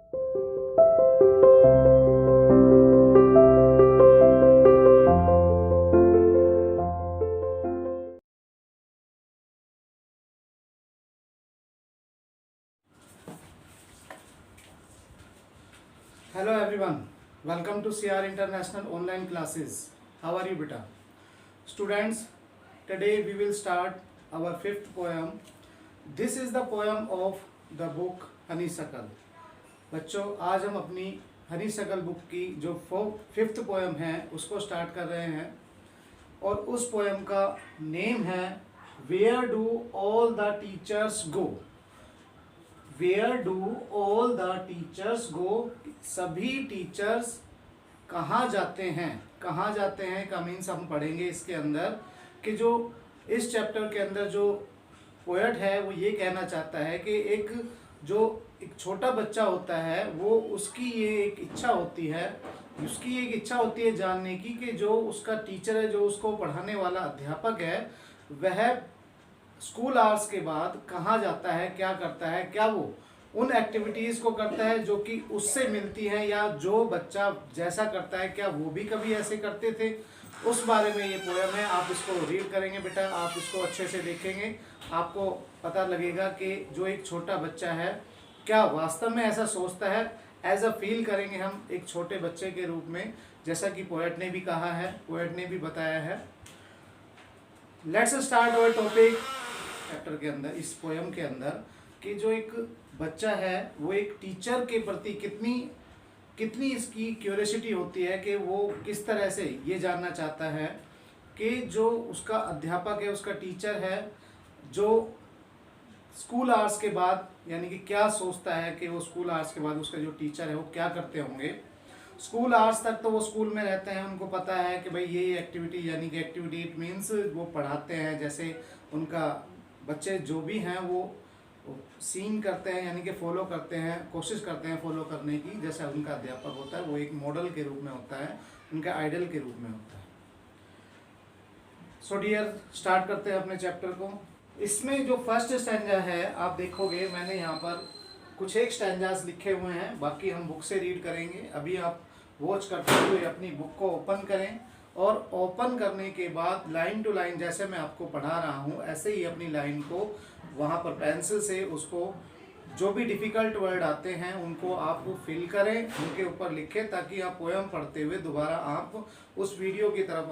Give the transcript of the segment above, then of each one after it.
Hello everyone, welcome to CR International online classes. How are you beta? Students, today we will start our fifth poem. This is the poem of the book Honeysuckle. बच्चों, आज हम अपनी honeysuckle book की जो fifth poem है उसको start कर रहे हैं और उस पोएम का नेम है where do all the teachers go. Where do all the teachers go, सभी टीचर्स कहाँ जाते हैं। कहाँ जाते हैं का मीन्स हम पढ़ेंगे इसके अंदर कि जो इस चैप्टर के अंदर जो पोएट है वो ये कहना चाहता है कि एक छोटा बच्चा होता है वो उसकी ये एक इच्छा होती है जानने की कि जो उसका टीचर है, जो उसको पढ़ाने वाला अध्यापक है, वह स्कूल आवर्स के बाद कहाँ जाता है, क्या करता है, क्या वो उन एक्टिविटीज़ को करता है जो कि उससे मिलती है, या जो बच्चा जैसा करता है क्या वो भी कभी ऐसे करते थे, उस बारे में ये पोएम है। आप इसको रीड करेंगे बेटा, आप इसको अच्छे से देखेंगे, आपको पता लगेगा कि जो एक छोटा बच्चा है क्या वास्तव में ऐसा सोचता है। एज अ फील करेंगे हम एक छोटे बच्चे के रूप में, जैसा कि पोएट ने भी कहा है, पोएट ने भी बताया है। Let's start our topic chapter के अंदर, इस पोएम के अंदर, कि जो एक बच्चा है वो एक टीचर के प्रति कितनी इसकी क्यूरियोसिटी होती है कि वो किस तरह से ये जानना चाहता है कि जो उसका अध्यापक है, उसका टीचर है, जो स्कूल आवर्स के बाद यानी कि क्या सोचता है कि वो स्कूल आवर्स के बाद उसका जो टीचर है वो क्या करते होंगे। स्कूल आवर्स तक तो वो स्कूल में रहते हैं, उनको पता है कि भाई ये एक्टिविटी, यानी कि एक्टिविटी इट मीन्स वो पढ़ाते हैं, जैसे उनका बच्चे जो भी हैं वो सीन करते हैं, यानी कि फॉलो करते हैं, कोशिश करते हैं फॉलो करने की, जैसा उनका अध्यापक होता है वो एक मॉडल के रूप में होता है, उनका आइडल के रूप में होता है। सो डियर, स्टार्ट करते हैं अपने चैप्टर को। इसमें जो फर्स्ट स्टैंजा है आप देखोगे, मैंने यहाँ पर कुछ एक स्टैंजास लिखे हुए हैं, बाकी हम बुक से रीड करेंगे। अभी आप वॉच करते हुए अपनी बुक को ओपन करें और ओपन करने के बाद लाइन टू लाइन जैसे मैं आपको पढ़ा रहा हूँ ऐसे ही अपनी लाइन को वहाँ पर पेंसिल से उसको जो भी डिफ़िकल्ट वर्ड आते हैं उनको आप फिल करें, उनके ऊपर लिखें, ताकि आप पोएम पढ़ते हुए दोबारा आप उस वीडियो की तरफ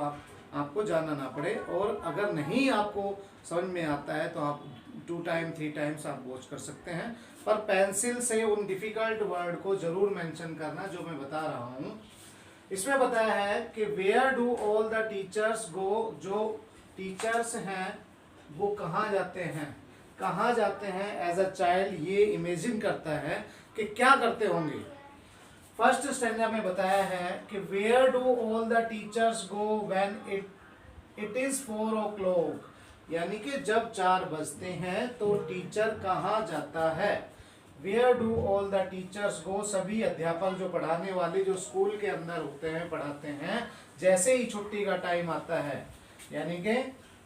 आपको जाना ना पड़े। और अगर नहीं आपको समझ में आता है तो आप 2 टाइम 3 टाइम्स आप वॉच कर सकते हैं, पर पेंसिल से उन डिफ़िकल्ट वर्ड को ज़रूर मेंशन करना जो मैं बता रहा हूँ। इसमें बताया है कि where do all the teachers go, जो टीचर्स हैं वो कहाँ जाते हैं, कहाँ जाते हैं। एज अ चाइल्ड ये इमेजिन करता है कि क्या करते होंगे। फर्स्ट स्टैंजा में बताया है कि where do all the teachers go when it is 4 o'clock, यानी कि जब 4 बजते हैं तो टीचर कहाँ जाता है। Where do all the teachers go, सभी अध्यापक जो पढ़ाने वाले जो स्कूल के अंदर होते हैं, पढ़ाते हैं, जैसे ही छुट्टी का टाइम आता है, यानी कि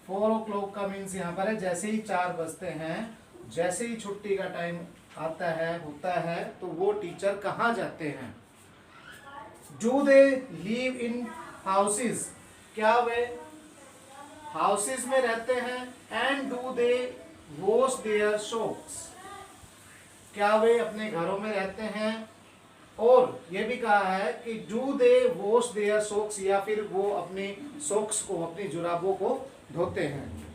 4 o'clock का मीन्स यहाँ पर है जैसे ही 4 बजते हैं, जैसे ही छुट्टी का टाइम आता है, होता है, तो वो टीचर कहाँ जाते हैं। Do they live in houses, क्या वे हाउसेज में रहते हैं। And do they wash their socks, क्या वे अपने घरों में रहते हैं। और ये भी कहा है कि do they wash their socks, या फिर वो अपनी सॉक्स को, अपनी जुराबों को धोते हैं।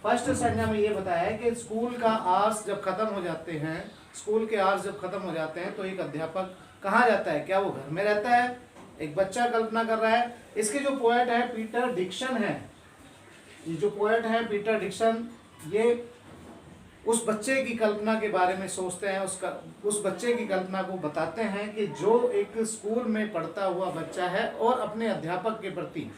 फर्स्ट संज्ञा में ये बताया है कि स्कूल का आवर्स जब खत्म हो जाते हैं, स्कूल के आवर्स जब खत्म हो जाते हैं तो एक अध्यापक कहाँ जाता है, क्या वो घर में रहता है। एक बच्चा कल्पना कर रहा है। इसके जो पोएट है पीटर डिक्सन है, ये जो पोएट है पीटर डिक्सन, ये उस बच्चे की कल्पना के बारे में सोचते हैं, उस बच्चे की कल्पना को बताते हैं कि जो एक स्कूल में पढ़ता हुआ बच्चा है और अपने अध्यापक के प्रति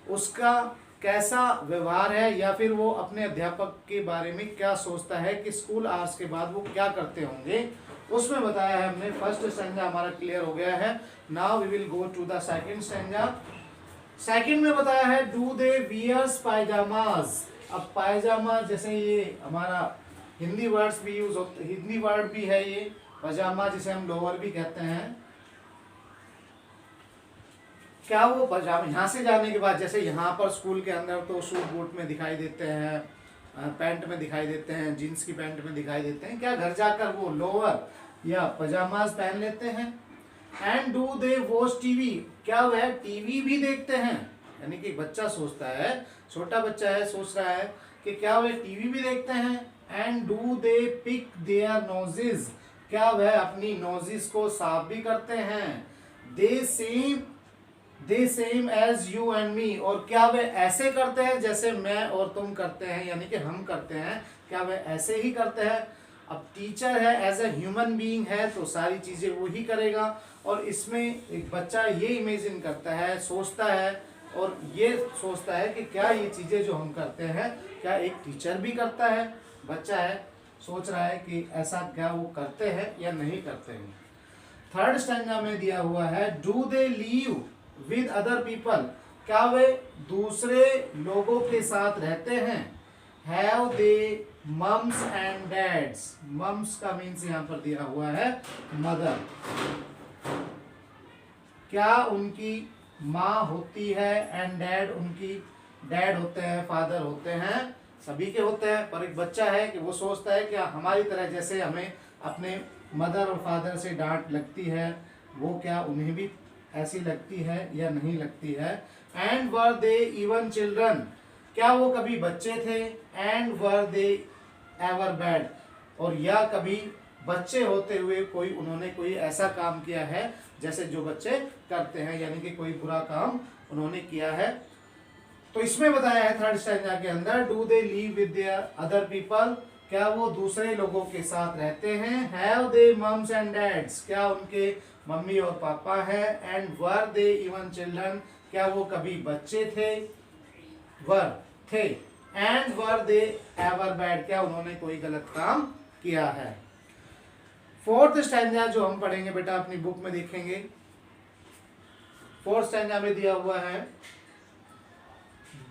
उसका कैसा व्यवहार है, या फिर वो अपने अध्यापक के बारे में क्या सोचता है कि स्कूल आवर्स के बाद वो क्या करते होंगे, उसमें बताया है हमने। फर्स्ट स्टैंजा हमारा क्लियर हो गया है। Now we will go to the second stanza. Second में बताया है डू दे वियर्स पायजामाज। अब पायजामा जैसे ये हमारा हिंदी वर्ड्स भी यूज होते, हिंदी वर्ड भी है ये, पजामा जिसे हम लोअर भी कहते हैं, क्या वो पजामा यहाँ से जाने के बाद, जैसे यहाँ पर स्कूल के अंदर तो सूट बूट में दिखाई देते हैं, पैंट में दिखाई देते हैं, जीन्स की पैंट में दिखाई देते हैं, क्या घर जाकर वो लोअर या पजामाज पहन लेते हैं? And do they watch TV, क्या वह टीवी भी देखते हैं? यानी कि बच्चा सोचता है, छोटा बच्चा है, सोच रहा है कि क्या वह टीवी भी देखते हैं? And do they pick their noses, क्या वह अपनी नोजेस को साफ भी करते हैं? They same as you and me, और क्या वे ऐसे करते हैं जैसे मैं और तुम करते हैं, यानी कि हम करते हैं, क्या वे ऐसे ही करते हैं? अब टीचर है, एज ए ह्यूमन बीइंग है, तो सारी चीजें वो ही करेगा। और इसमें एक बच्चा ये इमेजिन करता है, सोचता है, और ये सोचता है कि क्या ये चीजें जो हम करते हैं क्या एक टीचर भी करता है? बच्चा है, सोच रहा है कि ऐसा क्या वो करते हैं या नहीं करते हैं। थर्ड स्टैंजा में दिया हुआ है, do they live with other people, क्या वे दूसरे लोगों के साथ रहते हैं? Have they mums and dads, mums का मीन्स यहाँ पर दिया हुआ है मदर, क्या उनकी माँ होती है? एंड डैड, उनकी डैड होते हैं, फादर होते हैं, सभी के होते हैं। पर एक बच्चा है कि वो सोचता है कि हमारी तरह जैसे हमें अपने मदर और फादर से डांट लगती है, वो क्या उन्हें भी ऐसी लगती है या नहीं लगती है? And were they even children, क्या वो कभी बच्चे थे? And were they ever bad, और या कभी बच्चे होते हुए कोई उन्होंने कोई ऐसा काम किया है जैसे जो बच्चे करते हैं, यानी कि कोई बुरा काम उन्होंने किया है। तो इसमें बताया है थर्ड स्टैंजा के अंदर, do they live with their other people, क्या वो दूसरे लोगों के साथ रहते हैं? Have they mums and dads, क्या उनके मम्मी और पापा है? And were they even children, क्या वो कभी बच्चे थे? वर थे। And were they ever bad, क्या उन्होंने कोई गलत काम किया है? फोर्थ स्टैंजा जो हम पढ़ेंगे बेटा अपनी बुक में देखेंगे, फोर्थ स्टैंजा में दिया हुआ है,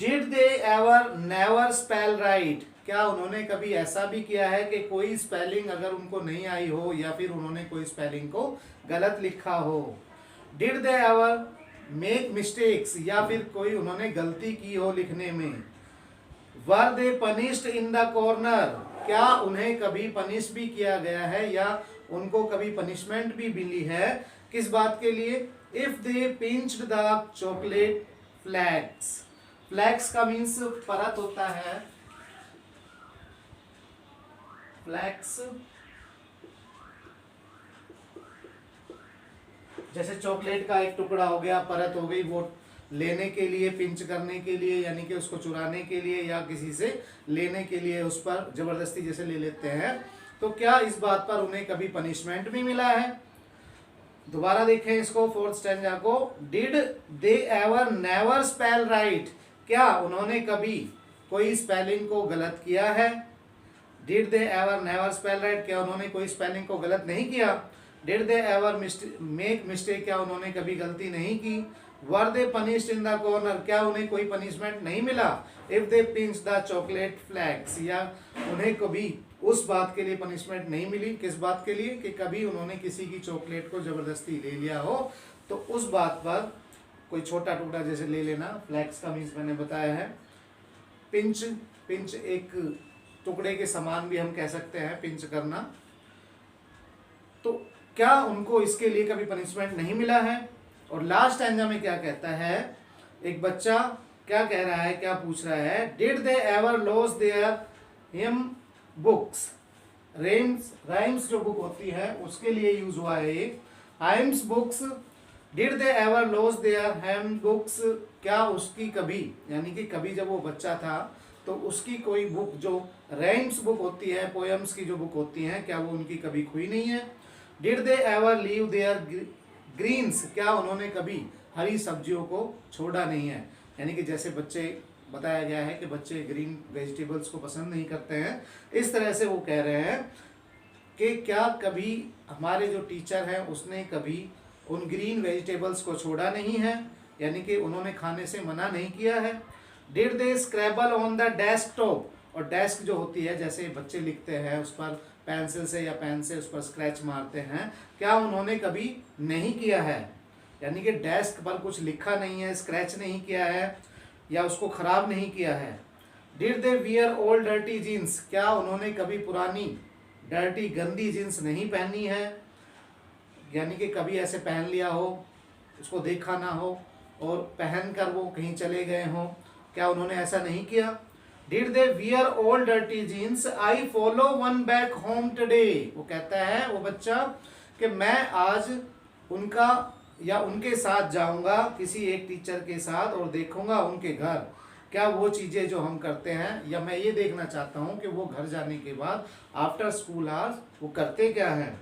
did they ever never spell right, क्या उन्होंने कभी ऐसा भी किया है कि कोई स्पेलिंग अगर उनको नहीं आई हो या फिर उन्होंने कोई स्पेलिंग को गलत लिखा हो? Did they ever make mistakes, या फिर कोई उन्होंने गलती की हो लिखने में? वर they punished in the corner, क्या उन्हें कभी पनिश भी किया गया है या उनको कभी पनिशमेंट भी मिली है? किस बात के लिए? If they pinched the chocolate flakes, flakes का मीन्स परत होता है, फ्लैक्स जैसे चॉकलेट का एक टुकड़ा हो गया, परत हो गई, वो लेने के लिए, पिंच करने के लिए, यानी कि उसको चुराने के लिए या किसी से लेने के लिए उस पर जबरदस्ती जैसे ले लेते हैं, तो क्या इस बात पर उन्हें कभी पनिशमेंट भी मिला है? दोबारा देखें इसको, फोर्थ स्टैंजा को, did they ever never spell right, क्या उन्होंने कभी कोई स्पेलिंग को गलत किया है? Did they ever never spell right, क्या उन्होंने कोई स्पेलिंग को गलत नहीं किया? Did they ever make mistake, क्या उन्होंने कभी गलती नहीं की? Were they punished in the corner, क्या उन्हें कोई पनिशमेंट नहीं मिला? If they pinch the chocolate flakes, या उन्हें कभी उस बात के लिए पनिशमेंट नहीं मिली? किस बात के लिए? कि कभी उन्होंने किसी की चॉकलेट को जबरदस्ती ले लिया हो, तो उस बात पर कोई छोटा टुकड़ा जैसे ले लेना, फ्लैक्स का मीन्स मैंने बताया है, पिंच, पिंच एक टुकड़े के समान भी हम कह सकते हैं, पिंच करना, तो क्या उनको इसके लिए कभी पनिशमेंट नहीं मिला है? और लास्ट स्टैंजा में क्या कहता है, एक बच्चा क्या कह रहा है, क्या पूछ रहा है, did they ever loss their hymn books, rhymes जो बुक होती है उसके लिए यूज हुआ है ये, hymns books, did they ever loss their hymn books, क्या उसकी कभी, यानी कि कभी जब वो बच्चा था तो उसकी कोई बुक जो राइम्स बुक होती है, पोएम्स की जो बुक होती हैं, क्या वो उनकी कभी खोई नहीं है? Did they ever leave their greens, क्या उन्होंने कभी हरी सब्जियों को छोड़ा नहीं है? यानी कि जैसे बच्चे, बताया गया है कि बच्चे ग्रीन वेजिटेबल्स को पसंद नहीं करते हैं, इस तरह से वो कह रहे हैं कि क्या कभी हमारे जो टीचर हैं उसने कभी उन ग्रीन वेजिटेबल्स को छोड़ा नहीं है, यानी कि उन्होंने खाने से मना नहीं किया है? Did they scrabble on the desktop, और डेस्क जो होती है जैसे बच्चे लिखते हैं उस पर पेंसिल से या पेन से उस पर स्क्रैच मारते हैं, क्या उन्होंने कभी नहीं किया है? यानी कि डेस्क पर कुछ लिखा नहीं है, स्क्रैच नहीं किया है या उसको खराब नहीं किया है। Did they wear old dirty jeans, क्या उन्होंने कभी पुरानी डर्टी गंदी जीन्स नहीं पहनी है? यानी कि कभी ऐसे पहन लिया हो, उसको देखा ना हो और पहन कर वो कहीं चले गए हों, क्या उन्होंने ऐसा नहीं किया? Did they wear old dirty jeans, I follow one back home today, वो कहता है वो बच्चा कि मैं आज उनका या उनके साथ जाऊंगा, किसी एक टीचर के साथ, और देखूंगा उनके घर क्या वो चीज़ें जो हम करते हैं, या मैं ये देखना चाहता हूँ कि वो घर जाने के बाद आफ्टर स्कूल आवर्स वो करते क्या हैं।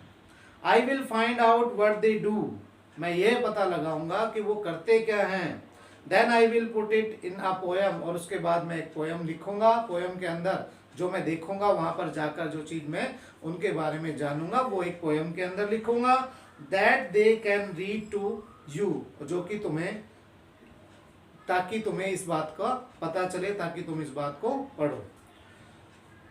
I will find out what they do, मैं ये पता लगाऊंगा कि वो करते क्या हैं। Then I will put it in a poem, और उसके बाद मैं एक पोएम लिखूंगा। पोएम के अंदर जो मैं देखूंगा, वहां पर जाकर जो चीज मैं उनके बारे में जानूंगा वो एक पोएम के अंदर लिखूंगा। That they can read to you, जो कि तुम्हें, ताकि तुम्हें इस बात का पता चले, ताकि तुम इस बात को पढ़ो।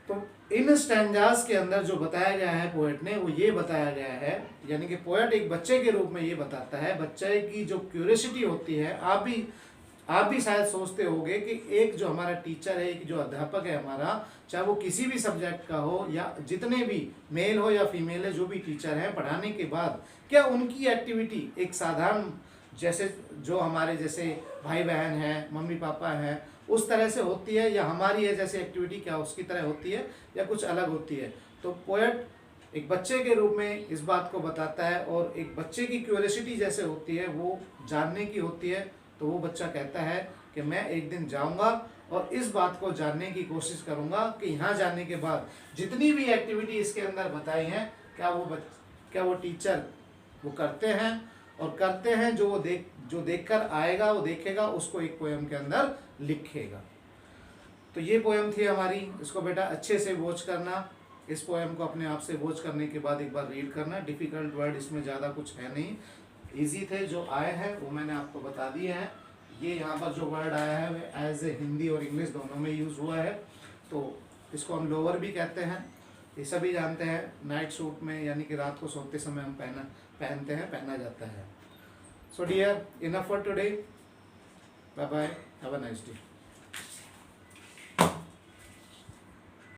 तो इन स्टैंजास के अंदर जो बताया गया है पोएट ने, वो ये बताया गया है, यानी कि पोएट एक बच्चे के रूप में ये बताता है, बच्चे की जो क्यूरियोसिटी होती है। आप भी शायद सोचते होंगे कि एक जो हमारा टीचर है, एक जो अध्यापक है हमारा, चाहे वो किसी भी सब्जेक्ट का हो या जितने भी मेल हो या फीमेल है, जो भी टीचर है, पढ़ाने के बाद क्या उनकी एक्टिविटी एक साधारण जैसे जो हमारे जैसे भाई बहन हैं, मम्मी पापा हैं, उस तरह से होती है, या हमारी है जैसे एक्टिविटी क्या उसकी तरह होती है, या कुछ अलग होती है? तो पोएट एक बच्चे के रूप में इस बात को बताता है, और एक बच्चे की क्यूरियोसिटी जैसे होती है, वो जानने की होती है। तो वो बच्चा कहता है कि मैं एक दिन जाऊंगा और इस बात को जानने की कोशिश करूंगा कि यहाँ जाने के बाद जितनी भी एक्टिविटी इसके अंदर बताई हैं, क्या वो टीचर वो करते हैं, और करते हैं जो देख कर आएगा, वो देखेगा, उसको एक पोएम के अंदर लिखेगा। तो ये पोएम थी हमारी। इसको बेटा अच्छे से वॉच करना, इस पोएम को अपने आप से वॉच करने के बाद एक बार रीड करना। डिफ़िकल्ट वर्ड इसमें ज़्यादा कुछ है नहीं, इजी थे जो आए हैं वो मैंने आपको बता दिए हैं। ये यहाँ पर जो वर्ड आया है वो एज ए हिंदी और इंग्लिश दोनों में यूज़ हुआ है। तो इसको हम लोअर भी कहते हैं, ये सभी जानते हैं। नाइट सूट में यानी कि रात को सोते समय हम पहना जाता है। So dear, enough for today, bye bye, have a nice day.